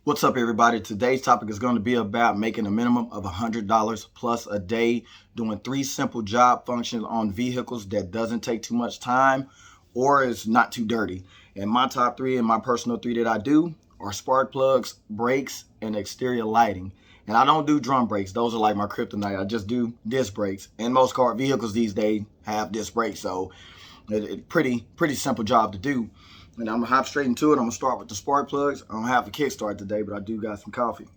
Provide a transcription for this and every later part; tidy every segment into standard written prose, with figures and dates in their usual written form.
What's up, everybody? Today's topic is going to be about making a minimum of $100 plus a day, doing 3 simple job functions on vehicles that doesn't take too much time or is not too dirty. And my top 3 and my personal 3 that I do are spark plugs, brakes, and exterior lighting. And I don't do drum brakes. Those are like my kryptonite. I just do disc brakes. And most car vehicles these days have disc brakes, so it's pretty simple job to do. And I'm gonna hop straight into it. I'm gonna start with the spark plugs. I don't have a kickstart today, but I do got some coffee.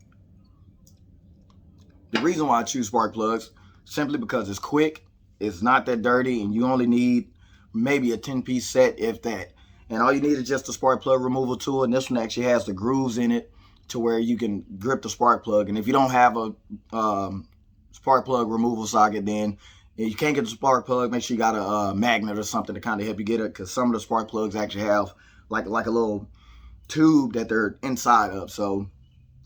The reason why I choose spark plugs, simply because it's quick, it's not that dirty, and you only need maybe a 10-piece set, if that. And all you need is just a spark plug removal tool, and this one actually has the grooves in it to where you can grip the spark plug. And if you don't have a spark plug removal socket, then if you can't get the spark plug, make sure you got a magnet or something to kind of help you get it, because some of the spark plugs actually have like a little tube that they're inside of. So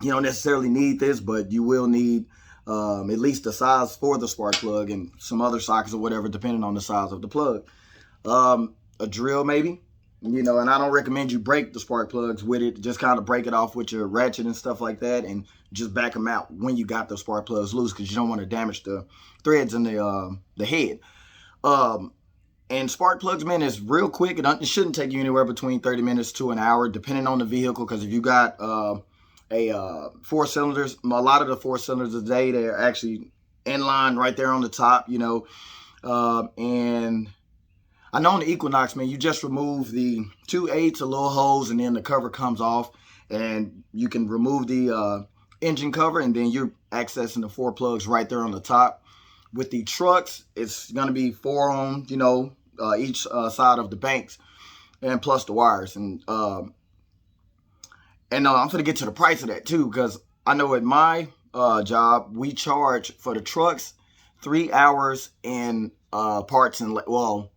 you don't necessarily need this, but you will need at least the size for the spark plug and some other sockets or whatever, depending on the size of the plug. A drill maybe, and I don't recommend you break the spark plugs with it. Just kind of break it off with your ratchet and stuff like that, and just back them out when you got the spark plugs loose, because you don't want to damage the threads in the head. And spark plugs, man, is real quick. It shouldn't take you anywhere between 30 minutes to an hour, depending on the vehicle. Because if you got a 4 cylinders, a lot of the 4 cylinders today, they're actually inline right there on the top, and I know on the EQUINOX, man, you just remove the 2/8 little holes, and then the cover comes off, and you can remove the engine cover, and then you're accessing the 4 plugs right there on the top. With the trucks, it's going to be 4 on, each side of the banks, and plus the wires. And I'm going to get to the price of that too, because I know at my job, we charge for the trucks 3 hours in parts and,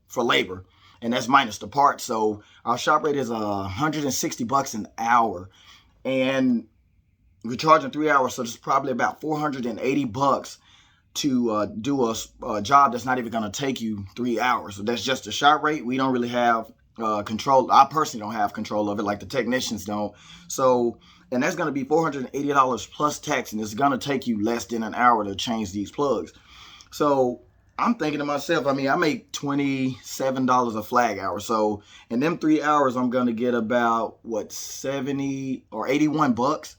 for labor, and that's minus the parts. So our shop rate is $160 an hour, and we're charging 3 hours, so it's probably about $480 to do a job that's not even going to take you 3 hours. So that's just the shop rate. We don't really have control. I personally don't have control of it, like the technicians don't. So, and that's going to be $480 plus tax, and it's going to take you less than an hour to change these plugs. So I'm thinking to myself, I make $27 a flag hour. So in them 3 hours, I'm going to get about, 70 or 81 bucks,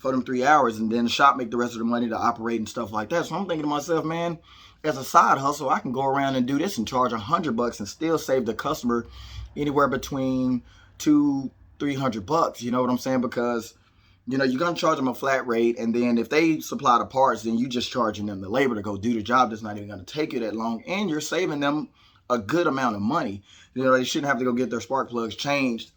for them 3 hours, and then the shop make the rest of the money to operate and stuff like that. So I'm thinking to myself, man, as a side hustle, I can go around and do this and charge $100 and still save the customer anywhere between $200-300. You know what I'm saying? Because you're gonna charge them a flat rate, and then if they supply the parts, then you just charging them the labor to go do the job that's not even gonna take you that long, and you're saving them a good amount of money. They shouldn't have to go get their spark plugs changed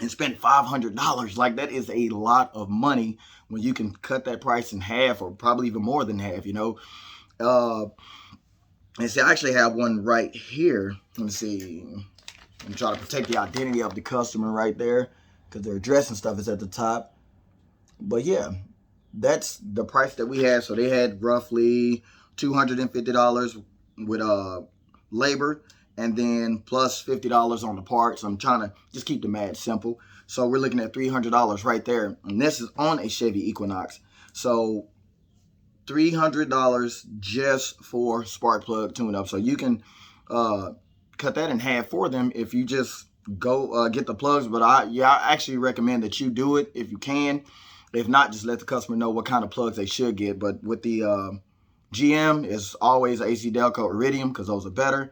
and spend $500. Like, that is a lot of money when you can cut that price in half, or probably even more than half, and see, I actually have one right here. Let me see. I'm trying to protect the identity of the customer right there, because their address and stuff is at the top. But yeah, that's the price that we had. So they had roughly $250 with labor, and then plus $50 on the parts. I'm trying to just keep the math simple. So we're looking at $300 right there. And this is on a Chevy EQUINOX. So $300 just for spark plug tune-up. So you can cut that in half for them if you just go get the plugs. But I actually recommend that you do it if you can. If not, just let the customer know what kind of plugs they should get. But with the GM, it's always AC Delco Iridium, because those are better.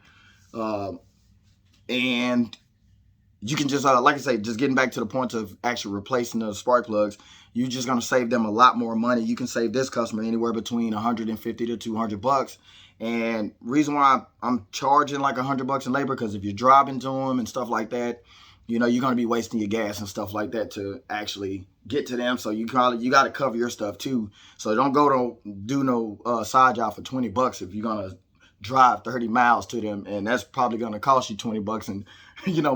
And you can just, like I say, just getting back to the point of actually replacing the spark plugs, you're just going to save them a lot more money. You can save this customer anywhere between $150 to $200. And reason why I'm charging like $100 in labor, because if you're driving to them and stuff like that, you're going to be wasting your gas and stuff like that to actually get to them. So you got to cover your stuff too. So don't go to do no side job for $20 if you're going to drive 30 miles to them, and that's probably going to cost you $20 and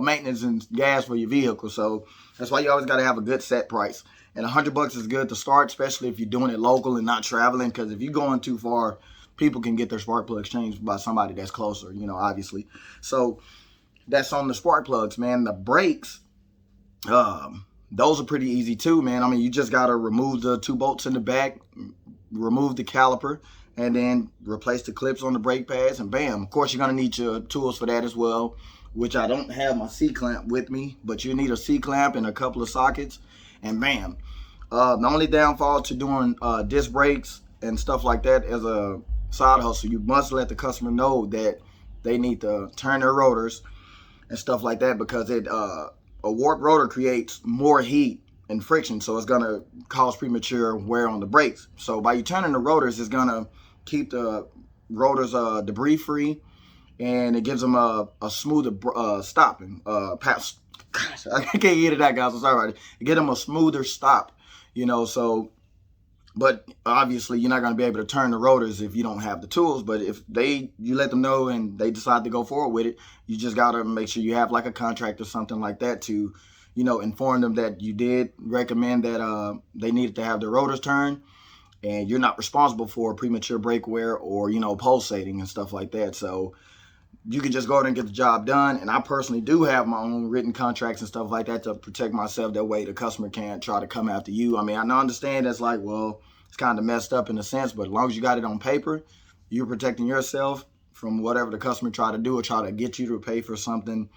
maintenance and gas for your vehicle. So that's why you always got to have a good set price. And $100 is good to start, especially if you're doing it local and not traveling, because if you're going too far, people can get their spark plugs changed by somebody that's closer, obviously. So that's on the spark plugs, man. The brakes, those are pretty easy too, man. I mean, you just got to remove the 2 bolts in the back, remove the caliper, and then replace the clips on the brake pads, and bam. Of course, you're going to need your tools for that as well, which I don't have my C-clamp with me, but you need a C-clamp and a couple of sockets, and bam. The only downfall to doing disc brakes and stuff like that as a side hustle, you must let the customer know that they need to turn their rotors and stuff like that, because a warped rotor creates more heat and friction, so it's going to cause premature wear on the brakes. So by you turning the rotors, it's going to keep the rotors debris free, and it gives them a smoother stopping pass. Gosh, I can't get it out, guys. I'm sorry about it. It get them a smoother stop, you know. So, but obviously you're not going to be able to turn the rotors if you don't have the tools. But if you let them know and they decide to go forward with it, you just got to make sure you have like a contract or something like that to, you know, inform them that you did recommend that they needed to have their rotors turned, and you're not responsible for premature brake wear or, you know, pulsating and stuff like that. So you can just go ahead and get the job done. And I personally do have my own written contracts and stuff like that to protect myself. That way the customer can't try to come after you. I mean, I understand that's like, well, it's kind of messed up in a sense, but as long as you got it on paper, you're protecting yourself from whatever the customer try to do or try to get you to pay for something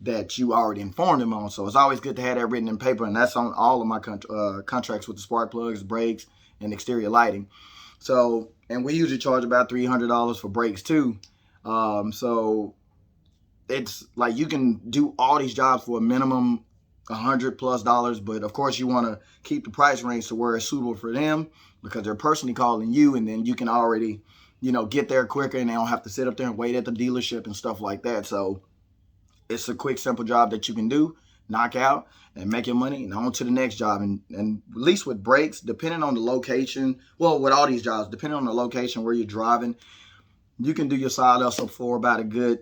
that you already informed them on. So it's always good to have that written in paper, and that's on all of my contracts with the spark plugs, brakes, and exterior lighting. So, and we usually charge about $300 for brakes too. So it's like you can do all these jobs for a minimum $100+ but of course you want to keep the price range to where it's suitable for them, because they're personally calling you, and then you can already, you know, get there quicker, and they don't have to sit up there and wait at the dealership and stuff like that. So it's a quick, simple job that you can do, knock out, and make your money, and on to the next job. And at least with brakes, depending on the location, well, with all these jobs, depending on the location where you're driving, you can do your side hustle for about a good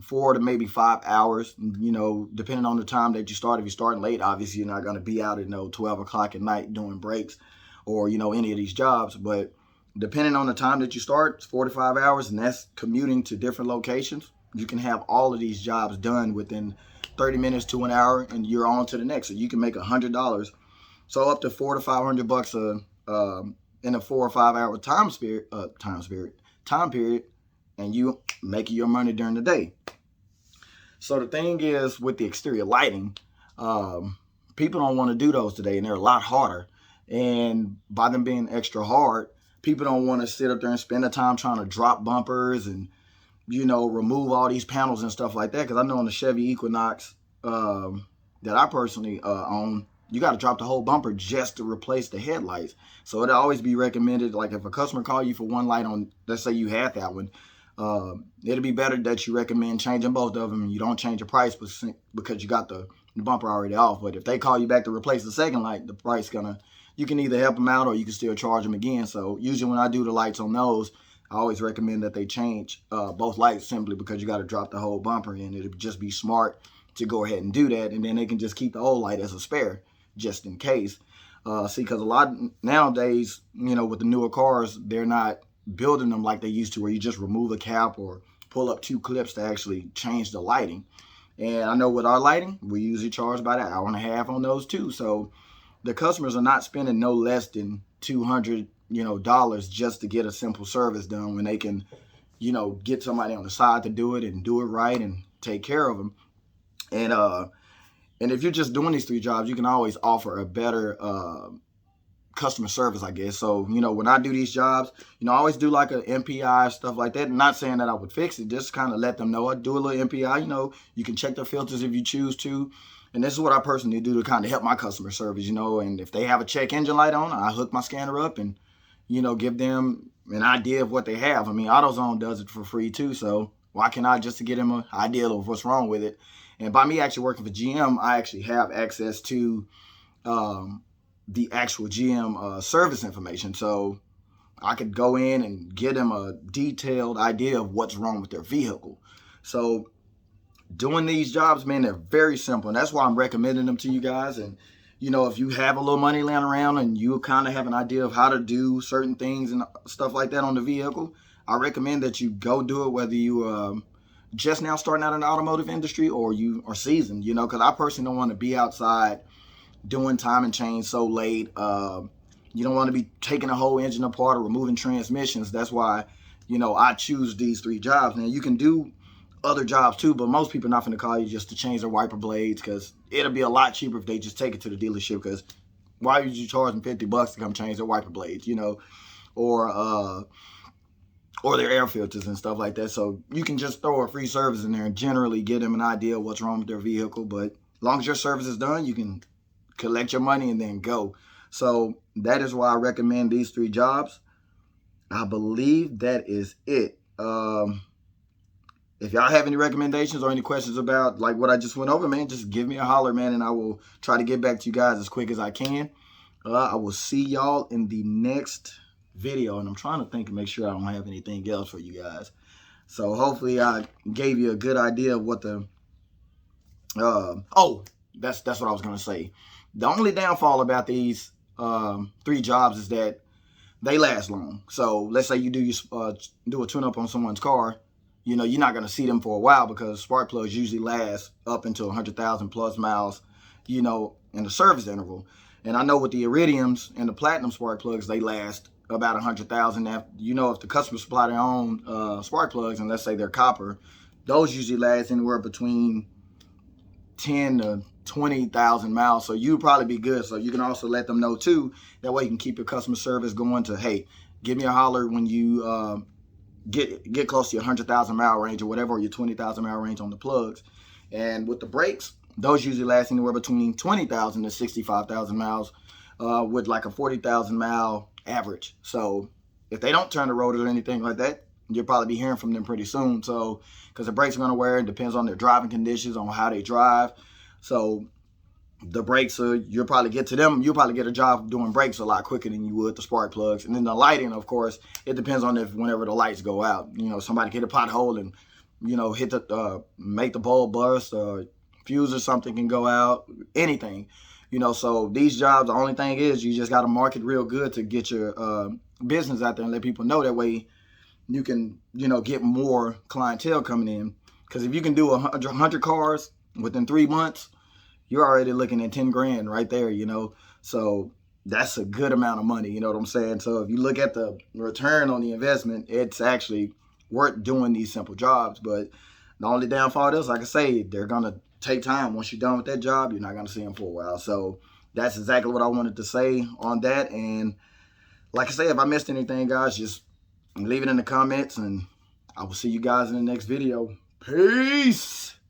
4 to maybe 5 hours, you know, depending on the time that you start. If you're starting late, obviously you're not going to be out at 12 o'clock at night doing brakes or, you know, any of these jobs. But depending on the time that you start, it's 4 to 5 hours, and that's commuting to different locations. You can have all of these jobs done within 30 minutes to an hour, and you're on to the next. So you can make $100. So up to $400 to $500 in a 4 or 5 hour time period, and you making your money during the day. So the thing is, with the exterior lighting, people don't want to do those today, and they're a lot harder. And by them being extra hard, people don't want to sit up there and spend the time trying to drop bumpers and, you know, remove all these panels and stuff like that. Because I know on the Chevy EQUINOX that I personally own, you got to drop the whole bumper just to replace the headlights. So it'll always be recommended, like if a customer call you for one light on, let's say you had that one, it'll be better that you recommend changing both of them. You don't change the price because you got the bumper already off. But if they call you back to replace the second light, the price you can either help them out or you can still charge them again. So usually when I do the lights on those, I always recommend that they change both lights, simply because you got to drop the whole bumper in. It'll just be smart to go ahead and do that, and then they can just keep the old light as a spare just in case. See, because a lot nowadays, you know, with the newer cars, they're not building them like they used to, where you just remove a cap or pull up 2 clips to actually change the lighting. And I know with our lighting, we usually charge about an hour and a half on those too. So the customers are not spending no less than $200 dollars just to get a simple service done, when they can, you know, get somebody on the side to do it and do it right and take care of them. And if you're just doing these 3 jobs, you can always offer a better customer service, I guess. So, you know, when I do these jobs, you know, I always do like a MPI, stuff like that. Not saying that I would fix it, just kind of let them know I do a little MPI. You know, you can check their filters if you choose to. And this is what I personally do to kind of help my customer service, you know. And if they have a check engine light on, I hook my scanner up and, you know, give them an idea of what they have. I mean, AutoZone does it for free too, so why can't I just get them an idea of what's wrong with it? And by me actually working for GM, I actually have access to the actual GM service information. So I could go in and get them a detailed idea of what's wrong with their vehicle. So doing these jobs, man, they're very simple. And that's why I'm recommending them to you guys. And, you know, if you have a little money laying around and you kind of have an idea of how to do certain things and stuff like that on the vehicle, I recommend that you go do it, whether you just now starting out in the automotive industry or you are seasoned, you know, because I personally don't want to be outside doing time and chain so late. You don't want to be taking a whole engine apart or removing transmissions. That's why, you know, I choose these 3 jobs. Now, you can do other jobs too, but most people are not going to call you just to change their wiper blades, because it'll be a lot cheaper if they just take it to the dealership, because why would you charge them $50 to come change their wiper blades, you know, or their air filters and stuff like that. So you can just throw a free service in there and generally get them an idea of what's wrong with their vehicle. But as long as your service is done, you can collect your money and then go. So that is why I recommend these 3 jobs. I believe that is it. If y'all have any recommendations or any questions about like what I just went over, man, just give me a holler, man, and I will try to get back to you guys as quick as I can. I will see y'all in the next video, and I'm trying to think and make sure I don't have anything else for you guys. So hopefully I gave you a good idea of what the oh, that's what I was gonna say. The only downfall about these 3 jobs is that they last long. So let's say you do a tune-up on someone's car, you know, you're not going to see them for a while, because spark plugs usually last up until 100,000 plus miles, you know, in the service interval. And I know with the iridiums and the platinum spark plugs, they last about 100,000. You know, if the customer supply their own spark plugs, and let's say they're copper, those usually last anywhere between 10 to 20,000 miles. So you'd probably be good. So you can also let them know too. That way you can keep your customer service going to, hey, give me a holler when you get close to your 100,000 mile range or whatever, or your 20,000 mile range on the plugs. And with the brakes, those usually last anywhere between 20,000 to 65,000 miles with like a 40,000 mile average. So if they don't turn the rotors or anything like that, you'll probably be hearing from them pretty soon. So, because the brakes are going to wear, it depends on their driving conditions, on how they drive. So the brakes, you'll probably get to them. You'll probably get a job doing brakes a lot quicker than you would the spark plugs. And then the lighting, of course, it depends on if whenever the lights go out, you know, somebody hit a pothole and, you know, hit the make the bulb burst, or fuse or something can go out, anything, you know. So these jobs, the only thing is you just got to market real good to get your business out there and let people know. That way you can, you know, get more clientele coming in. Because if you can do 100 cars within 3 months, you're already looking at 10 grand right there, you know. So that's a good amount of money, you know what I'm saying? So if you look at the return on the investment, it's actually worth doing these simple jobs. But the only downfall is, like I say, they're going to take time. Once you're done with that job, you're not going to see them for a while. So that's exactly what I wanted to say on that. And like I say, if I missed anything, guys, just leave it in the comments, and I will see you guys in the next video. Peace.